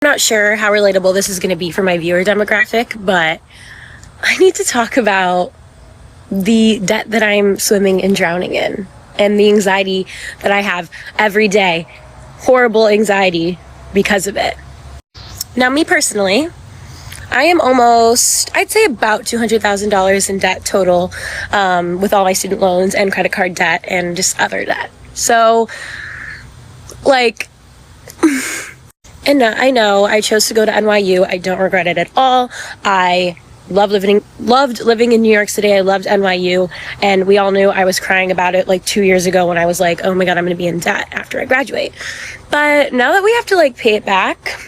not sure how relatable this is going to be for my viewer demographic, but I need to talk about the debt that I'm swimming and drowning in and the anxiety that I have every day. Horrible anxiety because of it. Now, me personally, I am almost, I'd say about $200,000 in debt total, with all my student loans and credit card debt and just other debt. So, like, and I know I chose to go to NYU. I don't regret it at all. I loved living in New York City. I loved NYU, and we all knew I was crying about it like 2 years ago when I was like, oh my God, I'm going to be in debt after I graduate. But now that we have to like pay it back,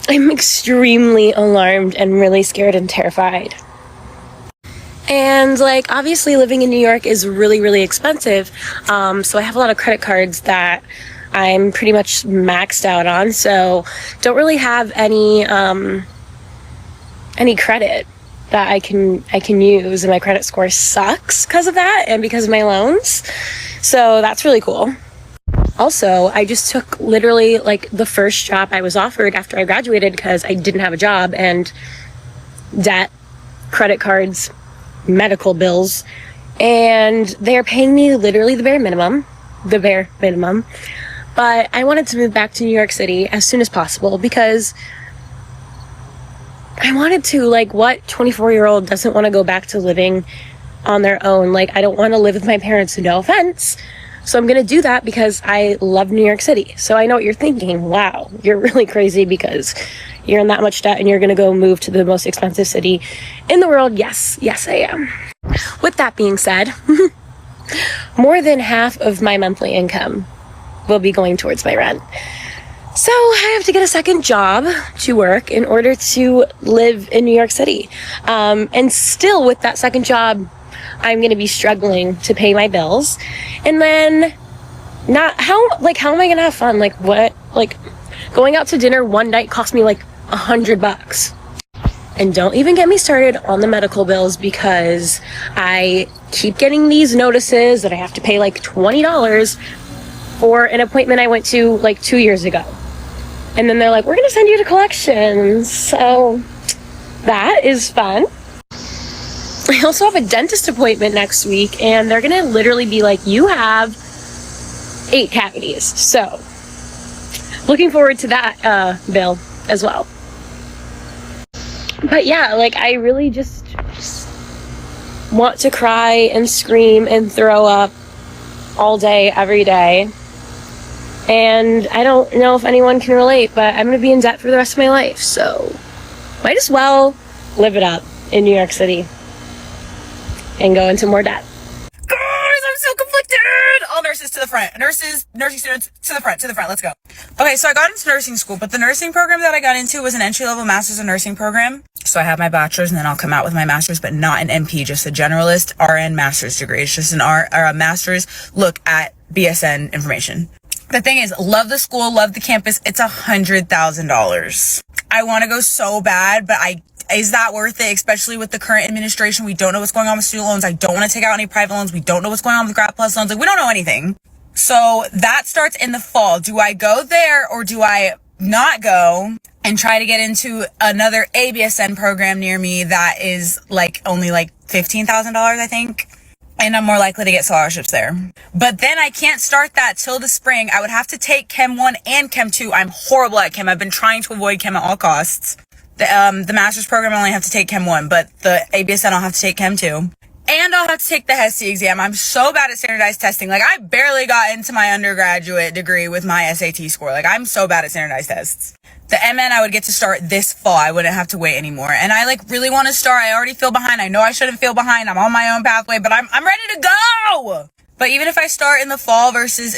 I'm extremely alarmed and really scared and terrified. And like, obviously living in New York is really, really expensive. So I have a lot of credit cards that I'm pretty much maxed out on. So don't really have any credit that I can use, and my credit score sucks because of that and because of my loans. So that's really cool. Also, I just took literally like the first job I was offered after I graduated because I didn't have a job, and debt, credit cards, medical bills, and they're paying me literally the bare minimum. But I wanted to move back to New York City as soon as possible because I wanted to, like, what 24-year-old doesn't want to go back to living on their own? Like, I don't want to live with my parents, no offense. So I'm going to do that because I love New York City. So I know what you're thinking. Wow, you're really crazy because you're in that much debt and you're going to go move to the most expensive city in the world. Yes, I am. With that being said, more than half of my monthly income will be going towards my rent. So I have to get a second job to work in order to live in New York City. And still with that second job, I'm going to be struggling to pay my bills. And then how am I going to have fun? Like, what? Like, going out to dinner one night cost me like $100. And don't even get me started on the medical bills because I keep getting these notices that I have to pay like $20 for an appointment I went to like 2 years ago. And then they're like, we're going to send you to collections. So that is fun. I also have a dentist appointment next week, and they're going to literally be like, you have 8 cavities. So looking forward to that bill as well. But yeah, like, I really just want to cry and scream and throw up all day, every day. And I don't know if anyone can relate, but I'm going to be in debt for the rest of my life. So might as well live it up in New York City and go into more debt. Guys, I'm so conflicted. All nurses to the front. Nursing students to the front. Let's go. Okay, so I got into nursing school, but the nursing program that I got into was an entry-level master's in nursing program. So I have my bachelor's, and then I'll come out with my master's, but not an MP, just a generalist RN master's degree. It's just a master's look at BSN information. The thing is, love the school, love the campus. It's $100,000. I want to go so bad, but is that worth it? Especially with the current administration. We don't know what's going on with student loans. I don't want to take out any private loans. We don't know what's going on with Grad Plus loans. Like, we don't know anything. So that starts in the fall. Do I go there or do I not go and try to get into another ABSN program near me that is like only like $15,000, I think? And I'm more likely to get scholarships there. But then I can't start that till the spring. I would have to take Chem 1 and Chem 2. I'm horrible at Chem. I've been trying to avoid Chem at all costs. The master's program I only have to take Chem 1, but the ABSN I'll have to take Chem 2. And I'll have to take the HESI exam. I'm so bad at standardized testing. Like, I barely got into my undergraduate degree with my SAT score. Like, I'm so bad at standardized tests. The MN I would get to start this fall. I wouldn't have to wait anymore. And I like really want to start. I already feel behind. I know I shouldn't feel behind. I'm on my own pathway, but I'm ready to go. But even if I start in the fall versus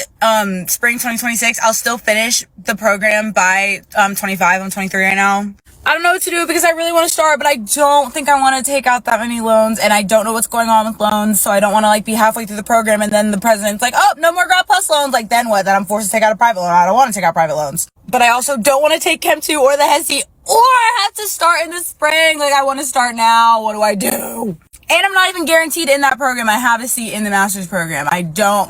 spring 2026, I'll still finish the program by 25. I'm 23 right now. I don't know what to do because I really want to start, but I don't think I want to take out that many loans, and I don't know what's going on with loans, so I don't want to like be halfway through the program and then the president's like, oh, no more Grad Plus loans. Like, then what? Then I'm forced to take out a private loan. I don't want to take out private loans. But I also don't want to take Chem 2 or the HESI, or I have to start in the spring. Like, I want to start now. What do I do? And I'm not even guaranteed in that program. I have a seat in the master's program. I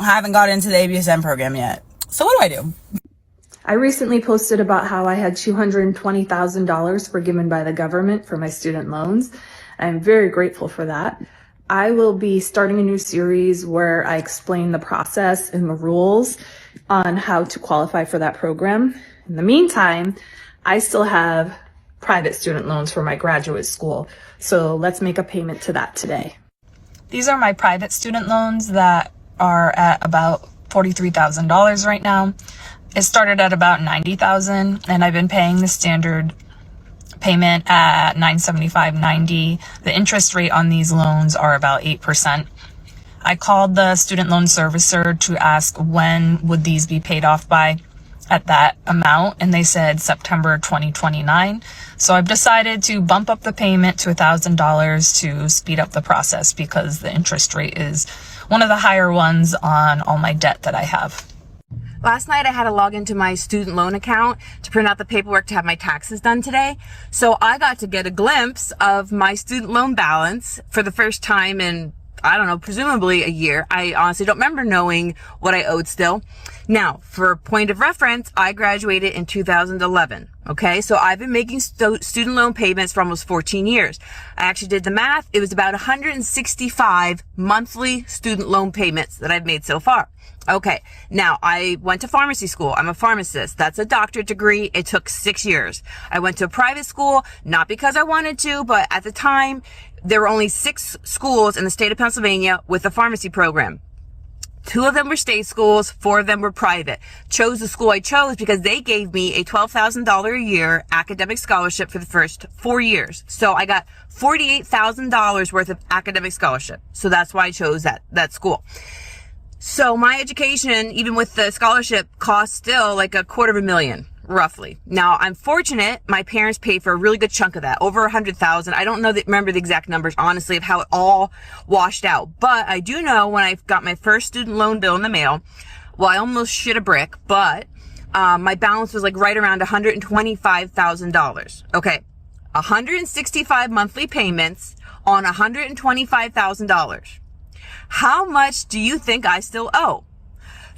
haven't got into the ABSN program yet. So what do I do? I recently posted about how I had $220,000 forgiven by the government for my student loans. I'm very grateful for that. I will be starting a new series where I explain the process and the rules on how to qualify for that program. In the meantime, I still have private student loans for my graduate school, so let's make a payment to that today. These are my private student loans that are at about $43,000 right now. It started at about $90,000, and I've been paying the standard payment at $975.90. The interest rate on these loans are about 8%. I called the student loan servicer to ask when would these be paid off by at that amount, and they said September 2029. So I've decided to bump up the payment to $1,000 to speed up the process because the interest rate is one of the higher ones on all my debt that I have. Last night I had to log into my student loan account to print out the paperwork to have my taxes done today. So I got to get a glimpse of my student loan balance for the first time in, I don't know, presumably a year. I honestly don't remember knowing what I owed still. Now, for point of reference, I graduated in 2011. Okay, so I've been making student loan payments for almost 14 years. I actually did the math. It was about 165 monthly student loan payments that I've made so far. Okay, now I went to pharmacy school. I'm a pharmacist. That's a doctorate degree. It took 6 years. I went to a private school, not because I wanted to, but at the time, there were only 6 schools in the state of Pennsylvania with a pharmacy program. 2 of them were state schools, 4 of them were private. Chose the school I chose because they gave me a $12,000 a year academic scholarship for the first 4 years. So I got $48,000 worth of academic scholarship. So that's why I chose that school. So my education, even with the scholarship, cost still like $250,000, roughly. Now, I'm fortunate my parents paid for a really good chunk of that, over $100,000. I don't remember the exact numbers, honestly, of how it all washed out. But I do know when I got my first student loan bill in the mail, well, I almost shit a brick, but my balance was like right around $125,000. Okay, 165 monthly payments on $125,000. How much do you think I still owe?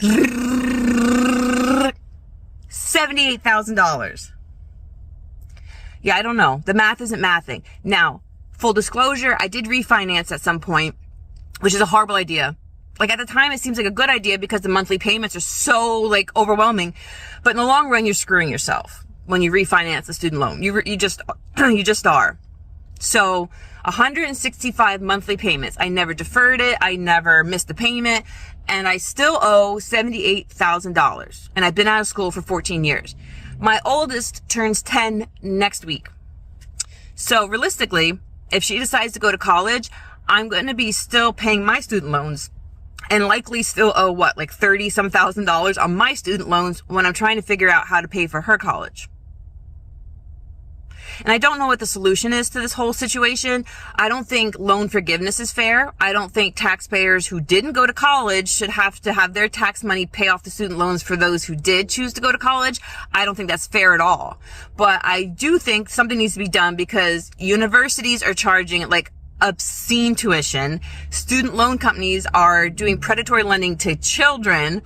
$78,000. Yeah, I don't know. The math isn't mathing. Now, full disclosure, I did refinance at some point, which is a horrible idea. Like at the time, it seems like a good idea because the monthly payments are so like overwhelming. But in the long run, you're screwing yourself when you refinance a student loan. You just are. So 165 monthly payments. I never deferred it. I never missed a payment. And I still owe $78,000. And I've been out of school for 14 years. My oldest turns 10 next week. So realistically, if she decides to go to college, I'm going to be still paying my student loans and likely still owe like $30-some thousand on my student loans when I'm trying to figure out how to pay for her college. And I don't know what the solution is to this whole situation. I don't think loan forgiveness is fair. I don't think taxpayers who didn't go to college should have to have their tax money pay off the student loans for those who did choose to go to college. I don't think that's fair at all. But I do think something needs to be done because universities are charging like obscene tuition. Student loan companies are doing predatory lending to children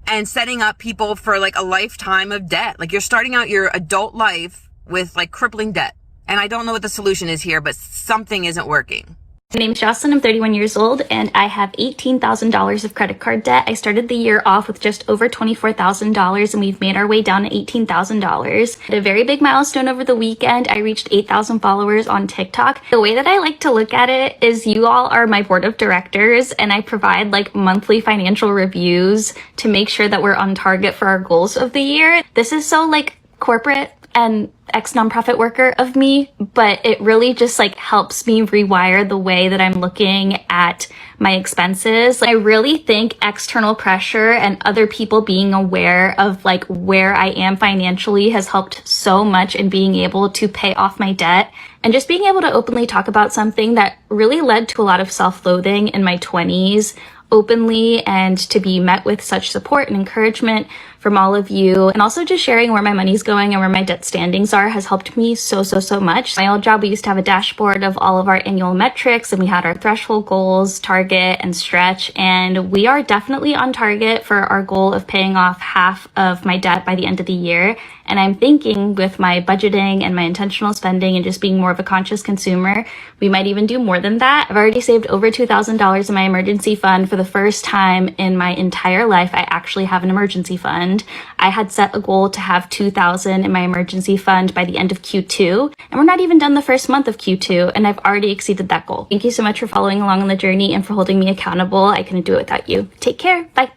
and setting up people for like a lifetime of debt. Like you're starting out your adult life with like crippling debt. And I don't know what the solution is here, but something isn't working. My name's Jocelyn, I'm 31 years old, and I have $18,000 of credit card debt. I started the year off with just over $24,000, and we've made our way down to $18,000. At a very big milestone over the weekend, I reached 8,000 followers on TikTok. The way that I like to look at it is you all are my board of directors, and I provide like monthly financial reviews to make sure that we're on target for our goals of the year. This is so like corporate and ex-nonprofit worker of me, but it really just like helps me rewire the way that I'm looking at my expenses. I really think external pressure and other people being aware of like where I am financially has helped so much in being able to pay off my debt and just being able to openly talk about something that really led to a lot of self-loathing in my 20s openly, and to be met with such support and encouragement from all of you. And also just sharing where my money's going and where my debt standings are has helped me so much. My old job, we used to have a dashboard of all of our annual metrics, and we had our threshold goals, target, and stretch. And we are definitely on target for our goal of paying off half of my debt by the end of the year. And I'm thinking with my budgeting and my intentional spending and just being more of a conscious consumer, we might even do more than that. I've already saved over $2,000 in my emergency fund. For the first time in my entire life, I actually have an emergency fund. I had set a goal to have $2,000 in my emergency fund by the end of Q2, and we're not even done the first month of Q2, and I've already exceeded that goal. Thank you so much for following along on the journey and for holding me accountable. I couldn't do it without you. Take care. Bye.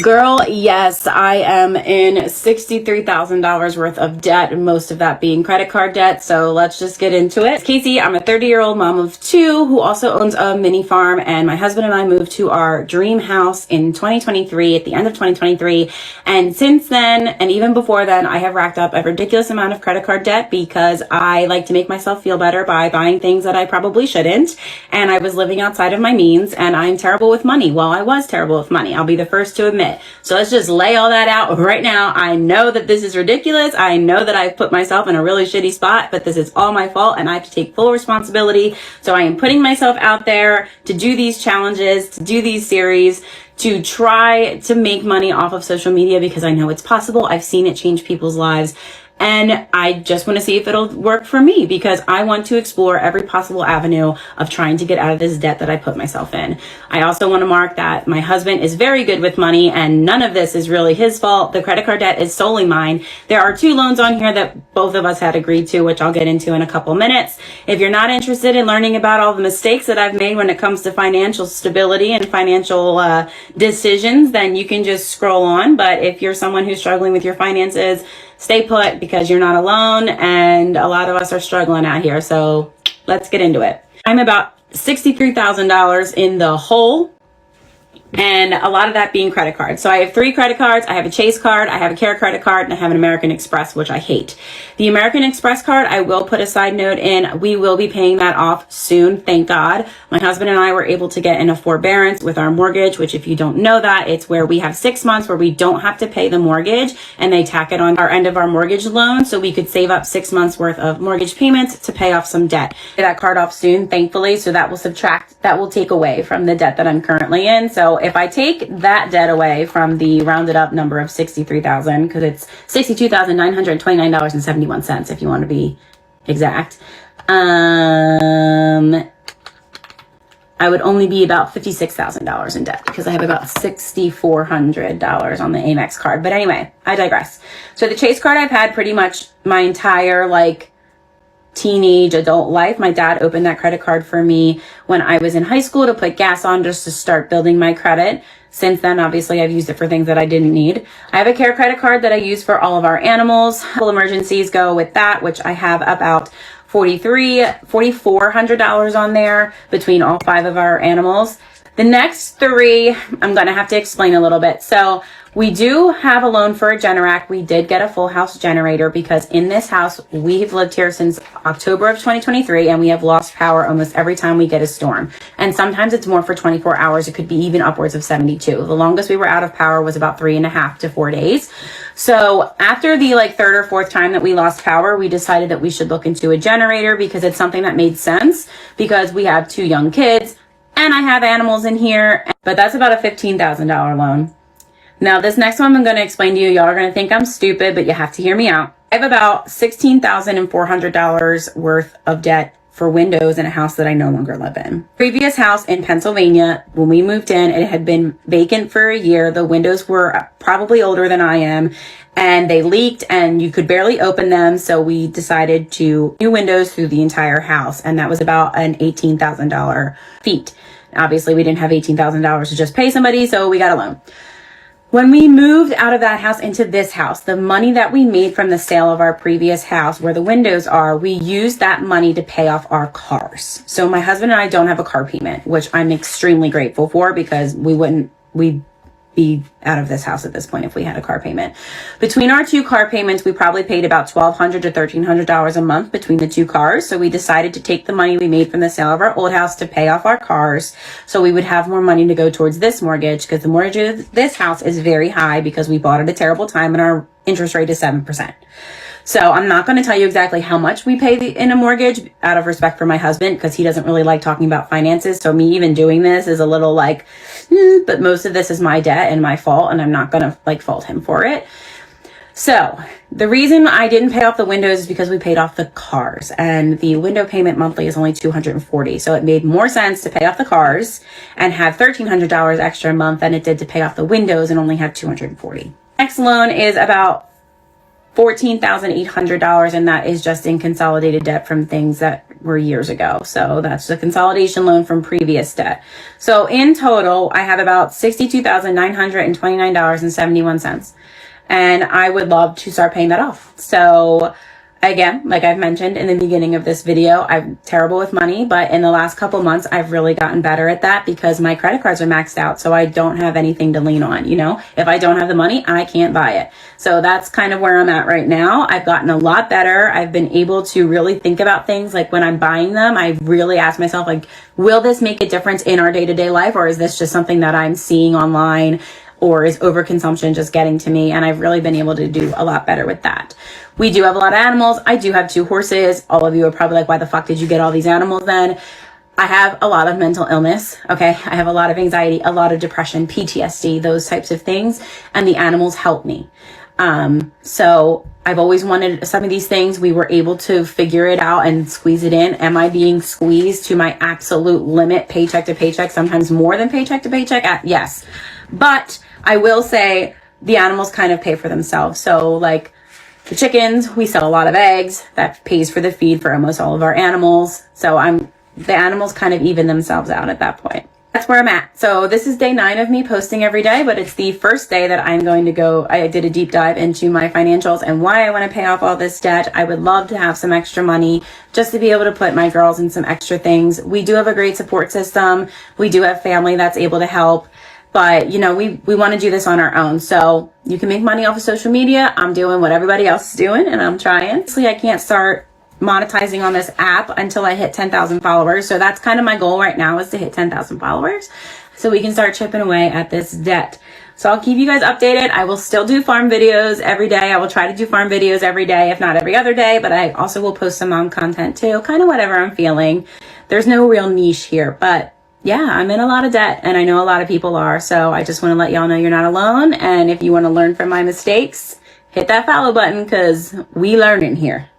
Girl, yes, I am in $63,000 worth of debt, most of that being credit card debt. So let's just get into it. Casey, I'm a 30-year-old mom of two who also owns a mini farm, and my husband and I moved to our dream house in 2023, at the end of 2023. And since then, and even before then, I have racked up a ridiculous amount of credit card debt because I like to make myself feel better by buying things that I probably shouldn't. And I was living outside of my means, and I'm terrible with money. Well, I was terrible with money. I'll be the first to admit. So let's just lay all that out right now. I know that this is ridiculous. I know that I've put myself in a really shitty spot, but this is all my fault and I have to take full responsibility. So I am putting myself out there to do these challenges, to do these series, to try to make money off of social media because I know it's possible. I've seen it change people's lives. And I just want to see if it'll work for me because I want to explore every possible avenue of trying to get out of this debt that I put myself in. I also want to mark that my husband is very good with money and none of this is really his fault. The credit card debt is solely mine. There are 2 loans on here that both of us had agreed to, which I'll get into in a couple minutes. If you're not interested in learning about all the mistakes that I've made when it comes to financial stability and financial decisions, then you can just scroll on. But if you're someone who's struggling with your finances, stay put because you're not alone and a lot of us are struggling out here. So let's get into it. I'm about $63,000 in the hole, and a lot of that being credit cards. So I have 3 credit cards. I have a Chase card, I have a Care credit card, and I have an American Express, which I hate. The American Express card, I will put a side note in. We will be paying that off soon, thank God. My husband and I were able to get in a forbearance with our mortgage, which if you don't know that, it's where we have 6 months where we don't have to pay the mortgage and they tack it on our end of our mortgage loan. So we could save up 6 months worth of mortgage payments to pay off some debt. Get that card off soon, thankfully. So that will take away from the debt that I'm currently in. So if I take that debt away from the rounded up number of $63,000, because it's $62,929.71 if you want to be exact, I would only be about $56,000 in debt because I have about $6,400 on the Amex card. But anyway, I digress. So the Chase card I've had pretty much my entire teenage adult life. My dad opened that credit card for me when I was in high school to put gas on just to start building my credit. Since then, obviously, I've used it for things that I didn't need. I have a Care credit card that I use for all of our animals. Couple emergencies go with that, which I have about $4,400 on there between all 5 of our animals. The next 3, I'm going to have to explain a little bit. So we do have a loan for a Generac. We did get a full house generator because in this house, we've lived here since October of 2023 and we have lost power almost every time we get a storm. And sometimes it's more for 24 hours. It could be even upwards of 72. The longest we were out of power was about 3.5 to 4 days. So after the 3rd or 4th time that we lost power, we decided that we should look into a generator because it's something that made sense because we have 2 young kids and I have animals in here, but that's about a $15,000 loan. Now, this next one I'm going to explain to you. Y'all are going to think I'm stupid, but you have to hear me out. I have about $16,400 worth of debt for windows in a house that I no longer live in. Previous house in Pennsylvania, when we moved in, it had been vacant for a year. The windows were probably older than I am, and they leaked and you could barely open them. So we decided to new windows through the entire house, and that was about an $18,000 feat. Obviously, we didn't have $18,000 to just pay somebody, so we got a loan. When we moved out of that house into this house, the money that we made from the sale of our previous house where the windows are, we used that money to pay off our cars. So my husband and I don't have a car payment, which I'm extremely grateful for because we be out of this house at this point if we had a car payment. Between our 2 car payments, we probably paid about $1,200 to $1,300 a month between the 2 cars. So we decided to take the money we made from the sale of our old house to pay off our cars, so we would have more money to go towards this mortgage, because the mortgage of this house is very high because we bought at a terrible time and our interest rate is 7%. So I'm not going to tell you exactly how much we pay in a mortgage out of respect for my husband, because he doesn't really like talking about finances. So me even doing this is a little like, but most of this is my debt and my fault, and I'm not going to like fault him for it. So the reason I didn't pay off the windows is because we paid off the cars, and the window payment monthly is only $240. So it made more sense to pay off the cars and have $1,300 extra a month than it did to pay off the windows and only have $240. Next loan is about $14,800, and that is just in consolidated debt from things that were years ago. So that's the consolidation loan from previous debt. So in total, I have about $62,929.71. And I would love to start paying that off. So again, like I've mentioned in the beginning of this video, I'm terrible with money, but in the last couple months, I've really gotten better at that because my credit cards are maxed out. So I don't have anything to lean on. You know, if I don't have the money, I can't buy it. So that's kind of where I'm at right now. I've gotten a lot better. I've been able to really think about things like when I'm buying them, I really ask myself, like, will this make a difference in our day-to-day life? Or is this just something that I'm seeing online? Or is overconsumption just getting to me? And I've really been able to do a lot better with that. We do have a lot of animals. I do have 2 horses. All of you are probably like, why the fuck did you get all these animals then? I have a lot of mental illness, okay? I have a lot of anxiety, a lot of depression, PTSD, those types of things. And the animals help me. So I've always wanted some of these things. We were able to figure it out and squeeze it in. Am I being squeezed to my absolute limit, paycheck to paycheck, sometimes more than paycheck to paycheck? Yes. But I will say the animals kind of pay for themselves. So like the chickens, we sell a lot of eggs. That pays for the feed for almost all of our animals. So the animals kind of even themselves out at that point. That's where I'm at. So this is day 9 of me posting every day, but it's the first day that I'm going to go. I did a deep dive into my financials and why I want to pay off all this debt. I would love to have some extra money just to be able to put my girls in some extra things. We do have a great support system. We do have family that's able to help. But, you know, we want to do this on our own. So you can make money off of social media. I'm doing what everybody else is doing, and I'm trying. Honestly, I can't start monetizing on this app until I hit 10,000 followers. So that's kind of my goal right now, is to hit 10,000 followers so we can start chipping away at this debt. So I'll keep you guys updated. I will still do farm videos every day. I will try to do farm videos every day, if not every other day, but I also will post some mom content too, kind of whatever I'm feeling. There's no real niche here, but yeah, I'm in a lot of debt, and I know a lot of people are. So I just want to let y'all know you're not alone. And if you want to learn from my mistakes, hit that follow button, because we learning here.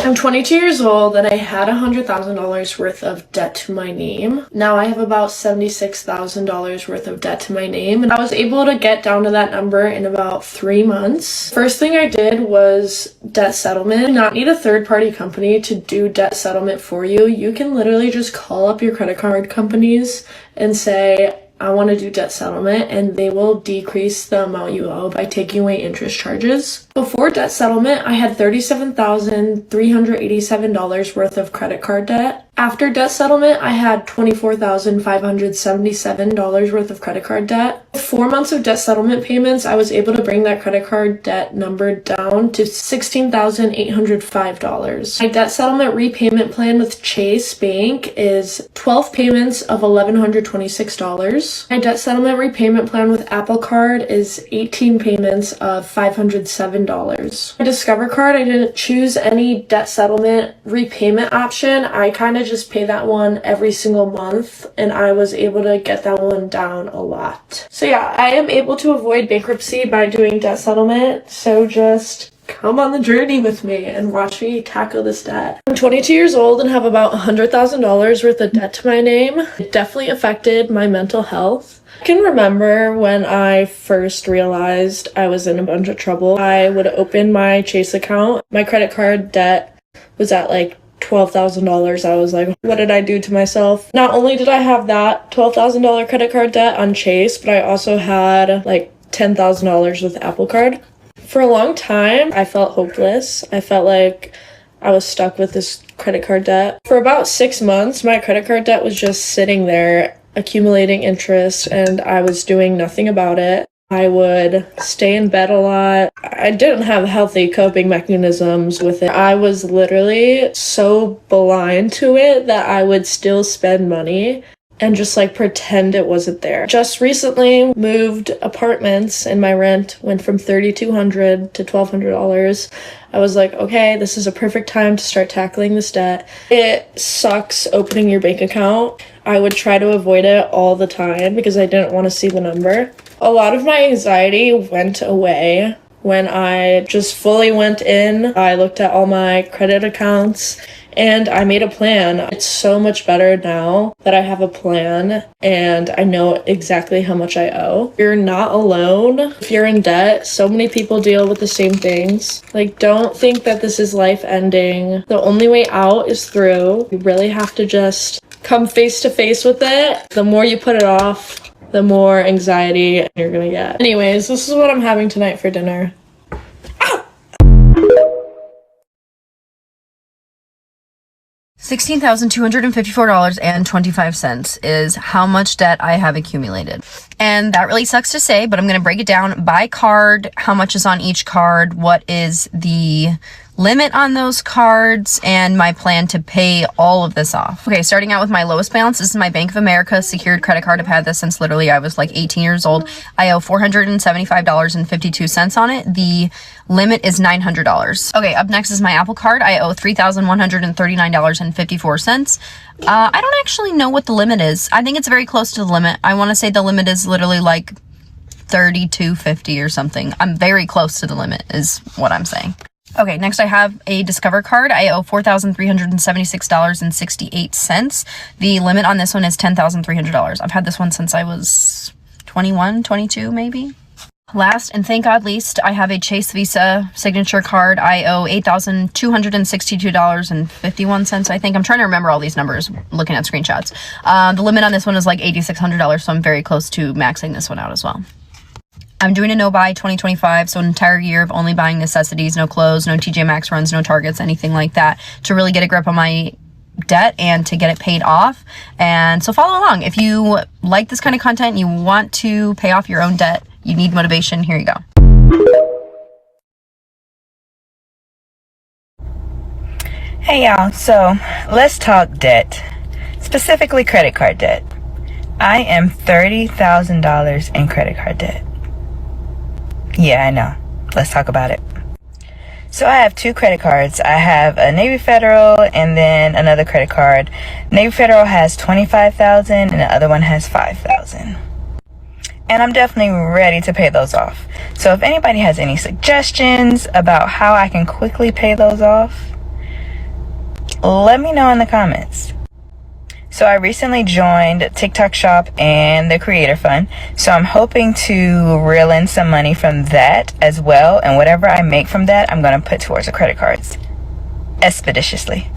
I'm 22 years old and I had $100,000 worth of debt to my name. Now I have about $76,000 worth of debt to my name, and I was able to get down to that number in about 3 months. First thing I did was debt settlement. You do not need a third-party company to do debt settlement for you. You can literally just call up your credit card companies and say, I want to do debt settlement, and they will decrease the amount you owe by taking away interest charges. Before debt settlement, I had $37,387 worth of credit card debt. After debt settlement, I had $24,577 worth of credit card debt. 4 months of debt settlement payments, I was able to bring that credit card debt number down to $16,805. My debt settlement repayment plan with Chase Bank is 12 payments of $1,126. My debt settlement repayment plan with Apple Card is 18 payments of $507. My Discover card, I didn't choose any debt settlement repayment option. I kind of just pay that one every single month, and I was able to get that one down a lot. So yeah, I am able to avoid bankruptcy by doing debt settlement. So just come on the journey with me and watch me tackle this debt. I'm 22 years old and have about $100,000 worth of debt to my name. It definitely affected my mental health. I can remember when I first realized I was in a bunch of trouble. I would open my Chase account. My credit card debt was at like $12,000. I was like, what did I do to myself? Not only did I have that $12,000 credit card debt on Chase, but I also had like $10,000 with Apple Card. For a long time, I felt hopeless. I felt like I was stuck with this credit card debt. For about 6 months, my credit card debt was just sitting there accumulating interest and I was doing nothing about it. I would stay in bed a lot. I didn't have healthy coping mechanisms with it. I was literally so blind to it that I would still spend money and just like pretend it wasn't there. Just recently moved apartments and my rent went from $3,200 to $1,200. I was like, okay, this is a perfect time to start tackling this debt. It sucks opening your bank account. I would try to avoid it all the time because I didn't want to see the number. A lot of my anxiety went away when I just fully went in. I looked at all my credit accounts and I made a plan. It's so much better now that I have a plan and I know exactly how much I owe. You're not alone. If you're in debt, so many people deal with the same things. Like, don't think that this is life ending. The only way out is through. You really have to just come face to face with it. The more you put it off, the more anxiety you're gonna get. Anyways, this is what I'm having tonight for dinner. $16,254.25 is how much debt I have accumulated. And that really sucks to say, but I'm going to break it down by card, how much is on each card, what is the limit on those cards, and my plan to pay all of this off. Okay, starting out with my lowest balance, this is my Bank of America secured credit card. I've had this since literally I was like 18 years old. I owe $475.52 on it. The limit is $900. Okay, up next is my Apple Card. I owe $3,139.54. I don't actually know what the limit is. I think it's very close to the limit. I want to say the limit is literally like $32.50 or something. I'm very close to the limit is what I'm saying. Okay, next I have a Discover card. I owe $4,376.68. The limit on this one is $10,300. I've had this one since I was 21, 22 maybe. Last, and thank God least, I have a Chase Visa signature card. I owe $8,262.51, I think. I'm trying to remember all these numbers, looking at screenshots. The limit on this one is like $8,600, so I'm very close to maxing this one out as well. I'm doing a no-buy 2025, so an entire year of only buying necessities, no clothes, no TJ Maxx runs, no Targets, anything like that, to really get a grip on my debt and to get it paid off. And so follow along. If you like this kind of content, you want to pay off your own debt, you need motivation, here you go. Hey y'all, so let's talk debt, specifically credit card debt. I am $30,000 in credit card debt. Yeah, I know. Let's talk about it. So I have two credit cards. I have a Navy Federal and then another credit card. Navy Federal has $25,000 and the other one has $5,000. And I'm definitely ready to pay those off. So if anybody has any suggestions about how I can quickly pay those off, let me know in the comments. So I recently joined TikTok Shop and the Creator Fund. So I'm hoping to reel in some money from that as well. And whatever I make from that, I'm going to put towards the credit cards expeditiously.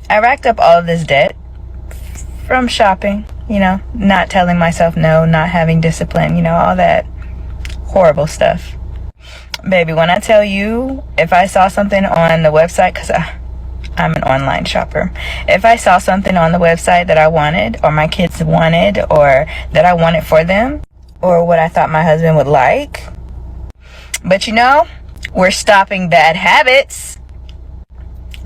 I racked up all of this debt from shopping, you know, not telling myself no, not having discipline, you know, all that horrible stuff. Baby, when I tell you, if I saw something on the website, because I'm an online shopper. If I saw something on the website that I wanted, or my kids wanted, or that I wanted for them, or what I thought my husband would like. But you know, we're stopping bad habits,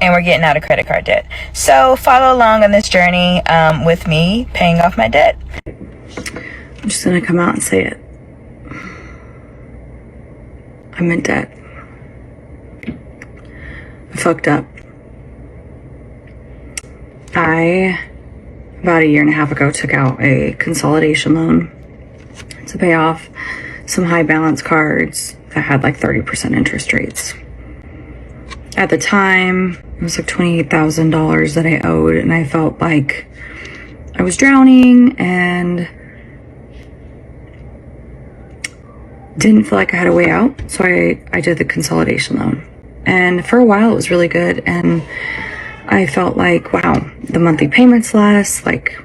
and we're getting out of credit card debt. So follow along on this journey with me paying off my debt. I'm just gonna come out and say it. I'm in debt. I fucked up. I, about a year and a half ago, took out a consolidation loan to pay off some high balance cards that had like 30% interest rates. At the time, it was like $28,000 that I owed, and I felt like I was drowning and didn't feel like I had a way out. So I did the consolidation loan. And for a while, it was really good. And I felt like, wow, the monthly payments less, like,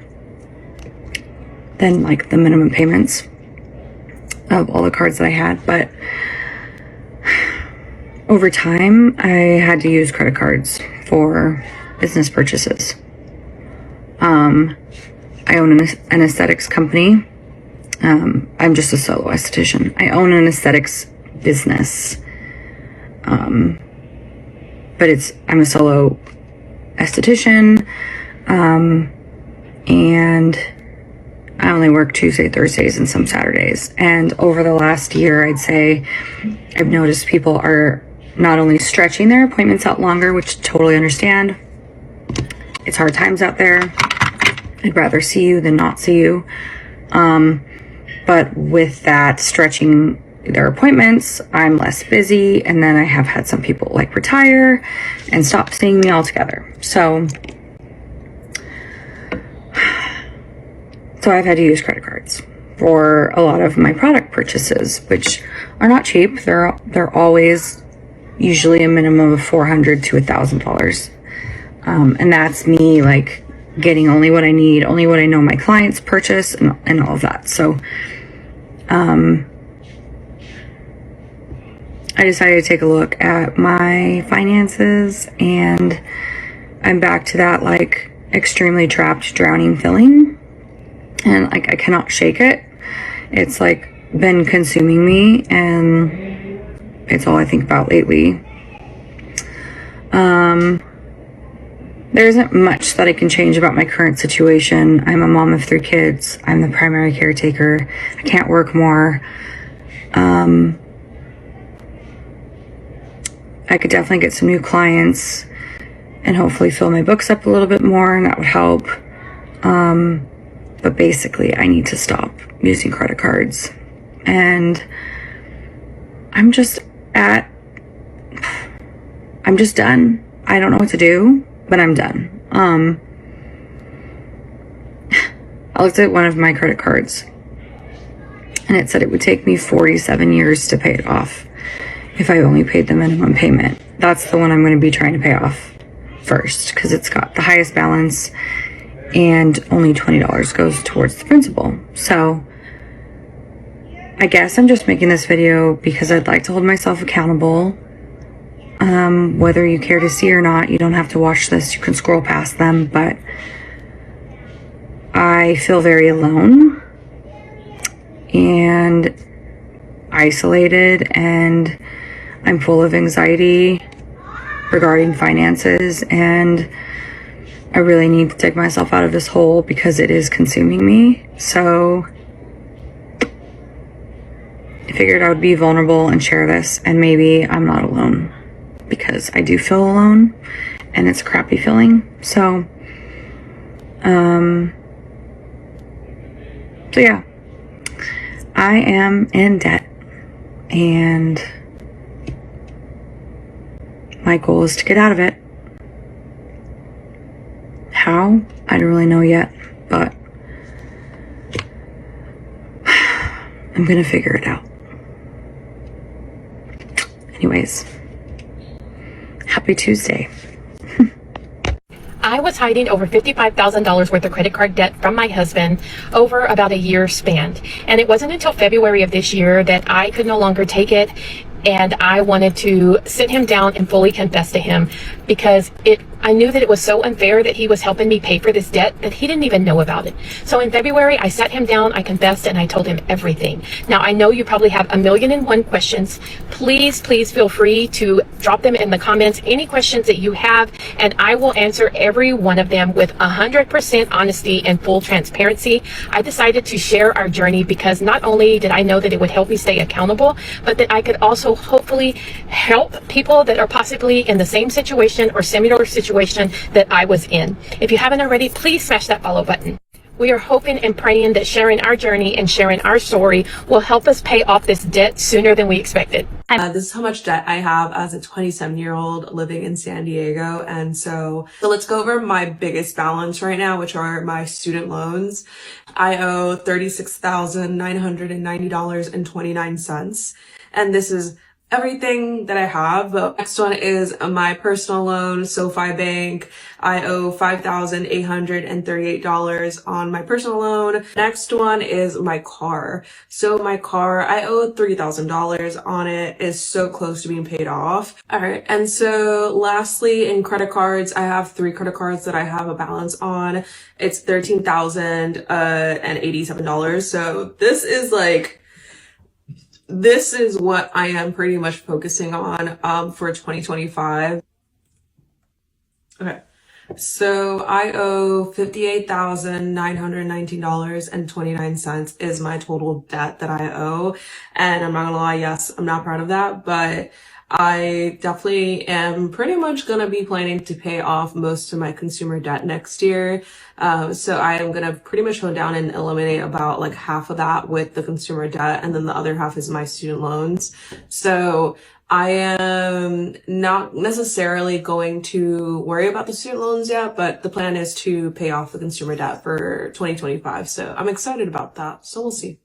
than like the minimum payments of all the cards that I had. But over time, I had to use credit cards for business purchases. I own an aesthetics company. I'm just a solo esthetician. I own an aesthetics business. But I'm a solo esthetician. And I only work Tuesday, Thursdays, and some Saturdays. And over the last year, I'd say I've noticed people are not only stretching their appointments out longer, which I totally understand. It's hard times out there. I'd rather see you than not see you. But with that stretching their appointments, I'm less busy. And then I have had some people like retire and stop seeing me altogether. So I've had to use credit cards for a lot of my product purchases, which are not cheap. They're always usually a minimum of $400 to $1,000. And that's me like getting only what I need, only what I know my clients purchase, and all of that. So I decided to take a look at my finances, and I'm back to that like extremely trapped, drowning feeling. And like I cannot shake it. It's like been consuming me, and it's all I think about lately. There isn't much that I can change about my current situation. I'm a mom of 3 kids. I'm the primary caretaker. I can't work more. I could definitely get some new clients and hopefully fill my books up a little bit more, and that would help. But basically, I need to stop using credit cards. And I'm just done. I don't know what to do, but I'm done. I looked at one of my credit cards, and it said it would take me 47 years to pay it off if I only paid the minimum payment. That's the one I'm going to be trying to pay off first, because it's got the highest balance and only $20 goes towards the principal. So I guess I'm just making this video because I'd like to hold myself accountable. Whether you care to see or not, you don't have to watch this. You can scroll past them, but I feel very alone and isolated, and I'm full of anxiety regarding finances, and I really need to take myself out of this hole because it is consuming me. So I figured I would be vulnerable and share this, and maybe I'm not alone, because I do feel alone and it's a crappy feeling. So yeah, I am in debt, and my goal is to get out of it. How? I don't really know yet, but I'm gonna figure it out. Anyways, happy Tuesday. I was hiding over $55,000 worth of credit card debt from my husband over about a year span. And it wasn't until February of this year that I could no longer take it, and I wanted to sit him down and fully confess to him, because I knew that it was so unfair that he was helping me pay for this debt that he didn't even know about it. So in February, I sat him down, I confessed, and I told him everything. Now, I know you probably have 1,000,001 questions. Please feel free to drop them in the comments, any questions that you have, and I will answer every one of them with 100% honesty and full transparency. I decided to share our journey because not only did I know that it would help me stay accountable, but that I could also hopefully help people that are possibly in the same situation or similar situation that I was in. If you haven't already, please smash that follow button. We are hoping and praying that sharing our journey and sharing our story will help us pay off this debt sooner than we expected. This is how much debt I have as a 27-year-old living in San Diego. And so let's go over my biggest balance right now, which are my student loans. I owe $36,990.29. And this is everything that I have. The next one is my personal loan, SoFi Bank. I owe $5,838 on my personal loan. Next one is my car. So my car, I owe $3,000 on it. It's so close to being paid off. All right. And so lastly, in credit cards, I have 3 credit cards that I have a balance on. It's $13,087. So this is what I am pretty much focusing on for 2025. Okay. So I owe $58,919.29 is my total debt that I owe. And I'm not gonna lie, yes, I'm not proud of that, but I definitely am pretty much gonna be planning to pay off most of my consumer debt next year. So I am gonna pretty much go down and eliminate about like half of that with the consumer debt, and then the other half is my student loans. So I am not necessarily going to worry about the student loans yet, but the plan is to pay off the consumer debt for 2025. So I'm excited about that. So we'll see.